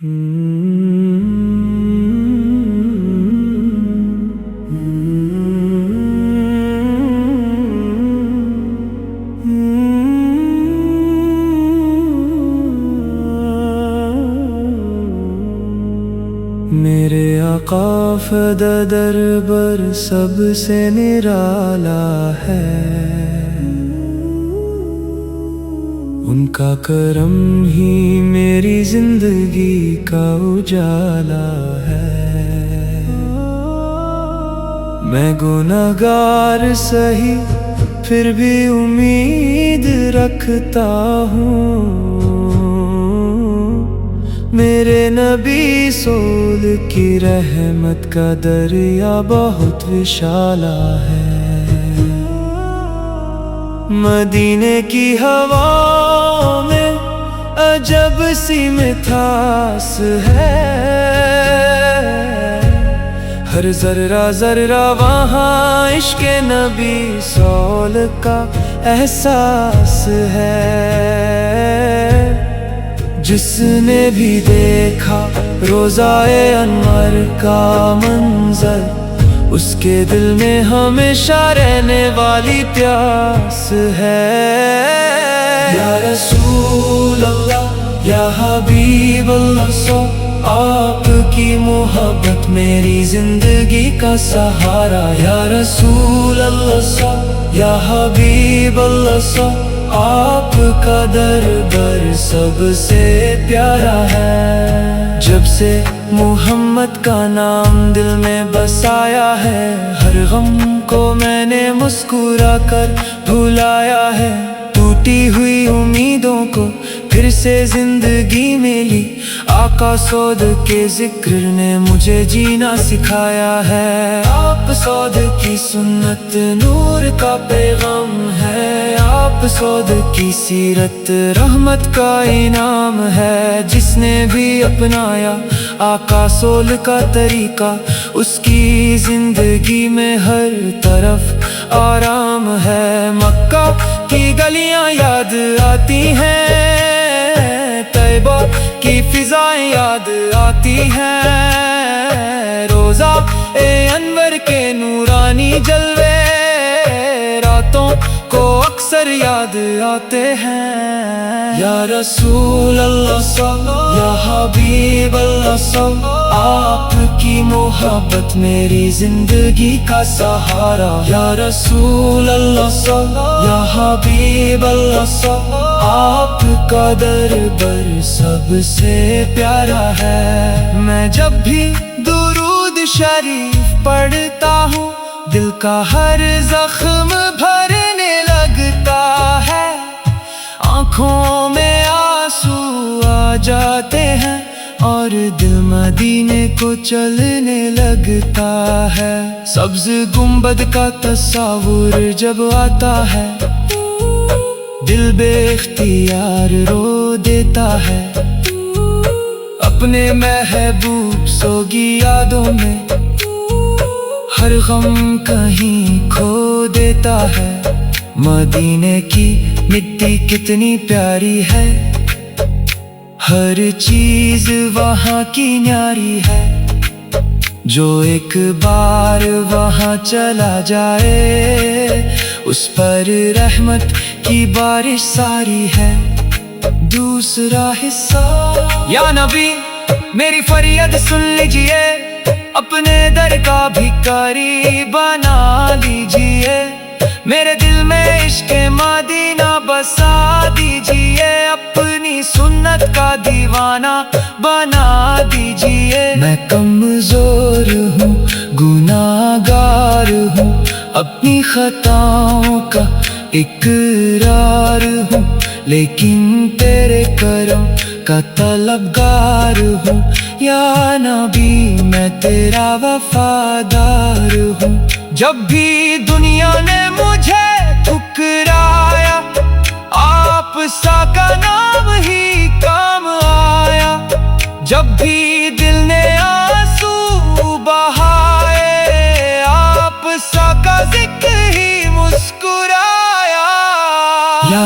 میرے آقا فدا دربر سب سے نرالا ہے، ان کا کرم ہی میری زندگی کا اجالا ہے۔ میں گنہگار سہی پھر بھی امید رکھتا ہوں، میرے نبی رسول کی رحمت کا دریا بہت وشالا ہے۔ مدینے کی ہواؤں میں عجب سی مٹھاس ہے، ہر ذرہ ذرہ وہاں عشق نبی رسول کا احساس ہے۔ جس نے بھی دیکھا روضہ انور کا منظر، اس کے دل میں ہمیشہ رہنے والی پیاس ہے۔ یا رسول اللہ، یا حبیب اللہ، آپ کی محبت میری زندگی کا سہارا۔ یا رسول اللہ، یا حبیب اللہ، آپ کا دربار سب سے پیارا ہے۔ جب سے محمد کا نام دل میں بسایا ہے، ہر غم کو میں نے مسکرا کر بھلایا ہے۔ ٹوٹی ہوئی امیدوں کو پھر سے زندگی ملی، آقا سعود کے ذکر نے مجھے جینا سکھایا ہے۔ آپ سعود کی سنت نور کا پیغام ہے، آپ سعود کی سیرت رحمت کا انعام ہے۔ جس نے بھی اپنایا آقا سول کا طریقہ، اس کی زندگی میں ہر طرف آرام ہے۔ مکہ کی گلیاں یاد آتی ہیں، طیبہ کی فضائیں یاد آتی ہیں، روضہ انور کے نورانی جلوے راتوں کو اکثر یاد آتے ہیں۔ یا رسول اللہ، یا حبیب اللہ، آپ کی محبت میری زندگی کا سہارا۔ یا رسول اللہ، یا حبیب اللہ، آپ کا دربار سب سے پیارا ہے۔ میں جب بھی درود شریف پڑھتا ہوں، دل کا ہر زخم بھرنے لگتا ہے، آنکھوں میں آنسو آ جاتے ہیں اور دل مدینے کو چلنے لگتا ہے۔ سبز گنبد کا تصور جب آتا ہے، دل بے اختیار رو دیتا ہے، اپنے محبوب سوگی یادوں میں ہر غم کہیں کھو دیتا ہے۔ مدینے کی مٹی کتنی پیاری ہے، ہر چیز وہاں کی نیاری ہے، جو ایک بار وہاں چلا جائے اس پر رحمت کی بارش ساری ہے۔ دوسرا حصہ، یا نبی میری فریاد سن لیجئے، اپنے در کا بھکاری بنا لیجئے، میرے دل میں عشق مدینہ بسا دیجئے، اپنی سنت کا دیوانہ بنا دیجئے۔ میں کمزور ہوں، گناہگار ہوں، اپنی خطاؤں کا اقرار ہوں، لیکن تیرے کرم کا طلبگار ہوں۔ یا نبی میں تیرا وفادار ہوں، جب بھی دنیا نے مجھے ٹھکرایا، آپ سا کا نام ہی کام آیا، جب بھی دل نے آنسو بہائے، آپ سا کا ذکر ہی مسکرایا۔ یا